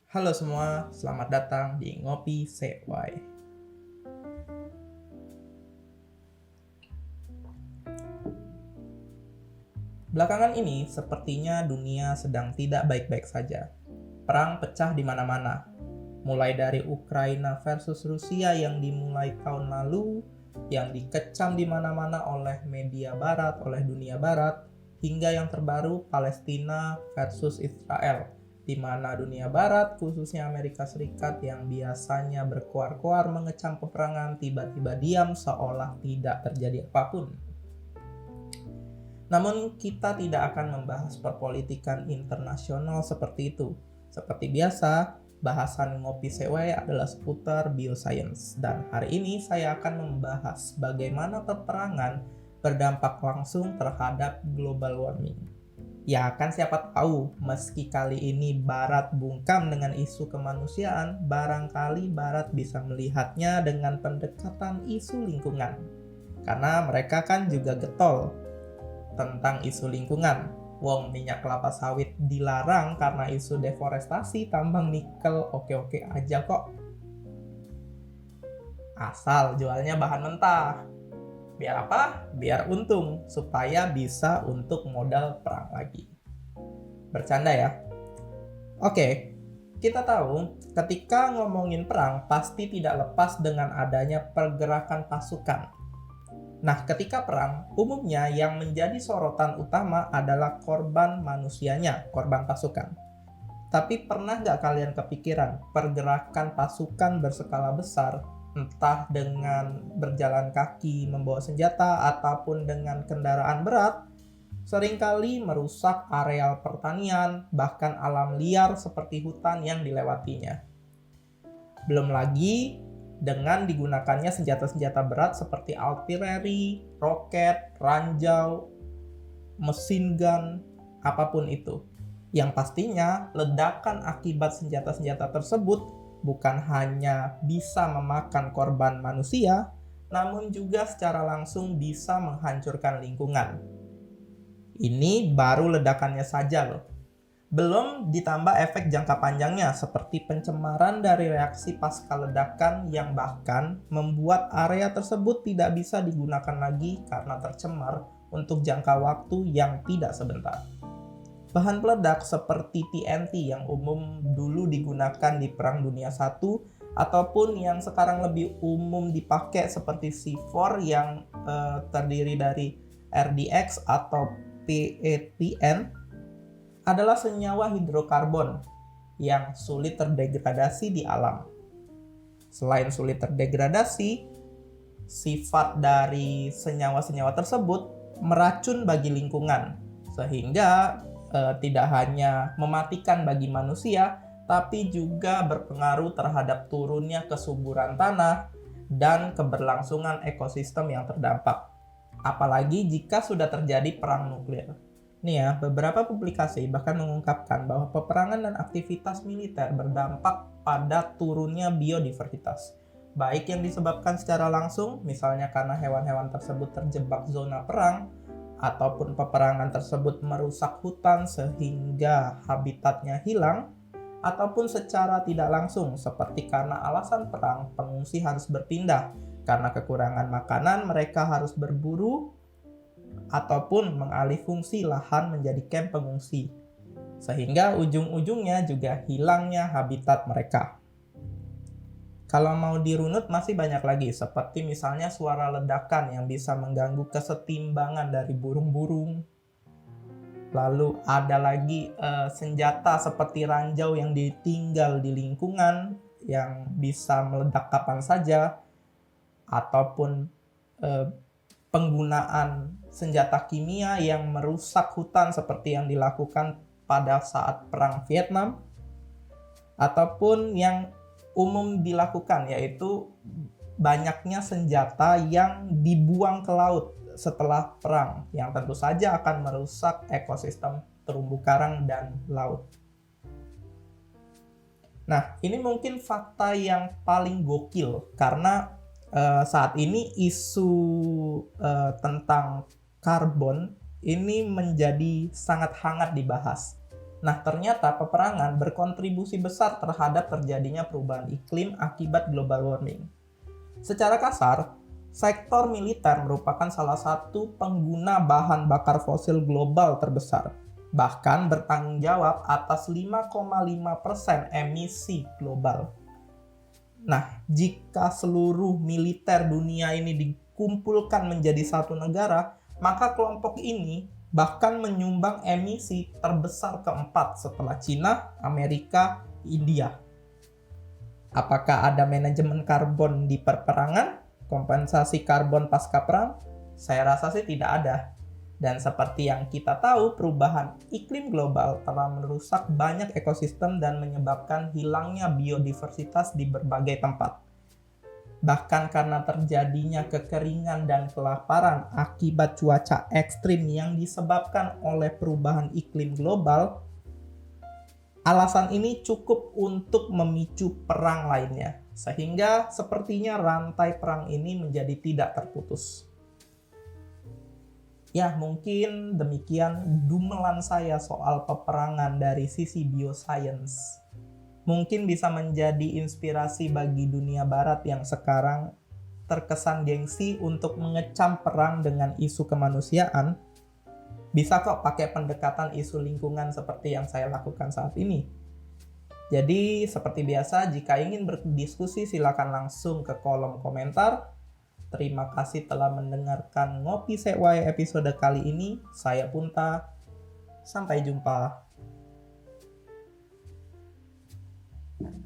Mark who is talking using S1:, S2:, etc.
S1: Halo semua, selamat datang di Ngopi Sewai. Belakangan ini, sepertinya dunia sedang tidak baik-baik saja. Perang pecah di mana-mana. Mulai dari Ukraina versus Rusia yang dimulai tahun lalu, yang dikecam di mana-mana oleh media barat, oleh dunia barat, hingga yang terbaru Palestina versus Israel, di mana dunia barat, khususnya Amerika Serikat yang biasanya berkoar-koar mengecam peperangan, tiba-tiba diam seolah tidak terjadi apapun. Namun kita tidak akan membahas perpolitikan internasional seperti itu. Seperti biasa, bahasan Ngopi Sewai adalah seputar bioscience. Dan hari ini saya akan membahas bagaimana peperangan berdampak langsung terhadap global warming. Ya kan siapa tahu, meski kali ini Barat bungkam dengan isu kemanusiaan, barangkali Barat bisa melihatnya dengan pendekatan isu lingkungan. Karena mereka kan juga getol tentang isu lingkungan. Wong minyak kelapa sawit dilarang karena isu deforestasi, tambang nikel oke-oke aja kok. Asal jualnya bahan mentah. Biar apa? Biar untung, supaya bisa untuk modal perang lagi. Bercanda ya? Oke, kita tahu ketika ngomongin perang pasti tidak lepas dengan adanya pergerakan pasukan. Nah, ketika perang, umumnya yang menjadi sorotan utama adalah korban manusianya, korban pasukan. Tapi pernah nggak kalian kepikiran pergerakan pasukan berskala besar, entah dengan berjalan kaki, membawa senjata, ataupun dengan kendaraan berat, seringkali merusak areal pertanian, bahkan alam liar seperti hutan yang dilewatinya. Belum lagi dengan digunakannya senjata-senjata berat seperti artileri, roket, ranjau, mesin gun, apapun itu. Yang pastinya ledakan akibat senjata-senjata tersebut bukan hanya bisa memakan korban manusia, namun juga secara langsung bisa menghancurkan lingkungan. Ini baru ledakannya saja loh. Belum ditambah efek jangka panjangnya seperti pencemaran dari reaksi pasca ledakan yang bahkan membuat area tersebut tidak bisa digunakan lagi karena tercemar untuk jangka waktu yang tidak sebentar. Bahan peledak seperti TNT yang umum dulu digunakan di Perang Dunia I ataupun yang sekarang lebih umum dipakai seperti C4 yang terdiri dari RDX atau PETN adalah senyawa hidrokarbon yang sulit terdegradasi di alam. Selain sulit terdegradasi, sifat dari senyawa-senyawa tersebut meracun bagi lingkungan, sehingga tidak hanya mematikan bagi manusia, tapi juga berpengaruh terhadap turunnya kesuburan tanah dan keberlangsungan ekosistem yang terdampak. Apalagi jika sudah terjadi perang nuklir. Nih ya, beberapa publikasi bahkan mengungkapkan bahwa peperangan dan aktivitas militer berdampak pada turunnya biodiversitas. Baik yang disebabkan secara langsung, misalnya karena hewan-hewan tersebut terjebak zona perang, ataupun peperangan tersebut merusak hutan sehingga habitatnya hilang, ataupun secara tidak langsung seperti karena alasan perang, pengungsi harus berpindah. Karena kekurangan makanan, mereka harus berburu ataupun mengalih fungsi lahan menjadi kamp pengungsi, sehingga ujung-ujungnya juga hilangnya habitat mereka. Kalau mau dirunut masih banyak lagi, seperti misalnya suara ledakan yang bisa mengganggu kesetimbangan dari burung-burung. Lalu ada lagi senjata seperti ranjau yang ditinggal di lingkungan yang bisa meledak kapan saja, ataupun penggunaan senjata kimia yang merusak hutan seperti yang dilakukan pada saat Perang Vietnam, ataupun yang umum dilakukan yaitu banyaknya senjata yang dibuang ke laut setelah perang yang tentu saja akan merusak ekosistem terumbu karang dan laut. Nah, ini mungkin fakta yang paling gokil karena saat ini isu tentang karbon ini menjadi sangat hangat dibahas. Nah, ternyata peperangan berkontribusi besar terhadap terjadinya perubahan iklim akibat global warming. Secara kasar, sektor militer merupakan salah satu pengguna bahan bakar fosil global terbesar, bahkan bertanggung jawab atas 5,5% emisi global. Nah, jika seluruh militer dunia ini dikumpulkan menjadi satu negara, maka kelompok ini bahkan menyumbang emisi terbesar keempat setelah Cina, Amerika, India. Apakah ada manajemen karbon di perperangan? Kompensasi karbon pasca perang? Saya rasa sih tidak ada. Dan seperti yang kita tahu, perubahan iklim global telah merusak banyak ekosistem dan menyebabkan hilangnya biodiversitas di berbagai tempat. Bahkan karena terjadinya kekeringan dan kelaparan akibat cuaca ekstrim yang disebabkan oleh perubahan iklim global, alasan ini cukup untuk memicu perang lainnya, sehingga sepertinya rantai perang ini menjadi tidak terputus. Ya, mungkin demikian dumelan saya soal peperangan dari sisi bioscience. Mungkin bisa menjadi inspirasi bagi dunia barat yang sekarang terkesan gengsi untuk mengecam perang dengan isu kemanusiaan. Bisa kok pakai pendekatan isu lingkungan seperti yang saya lakukan saat ini. Jadi, seperti biasa, jika ingin berdiskusi silakan langsung ke kolom komentar. Terima kasih telah mendengarkan Ngopi Sekwai episode kali ini. Saya Punta. Sampai jumpa.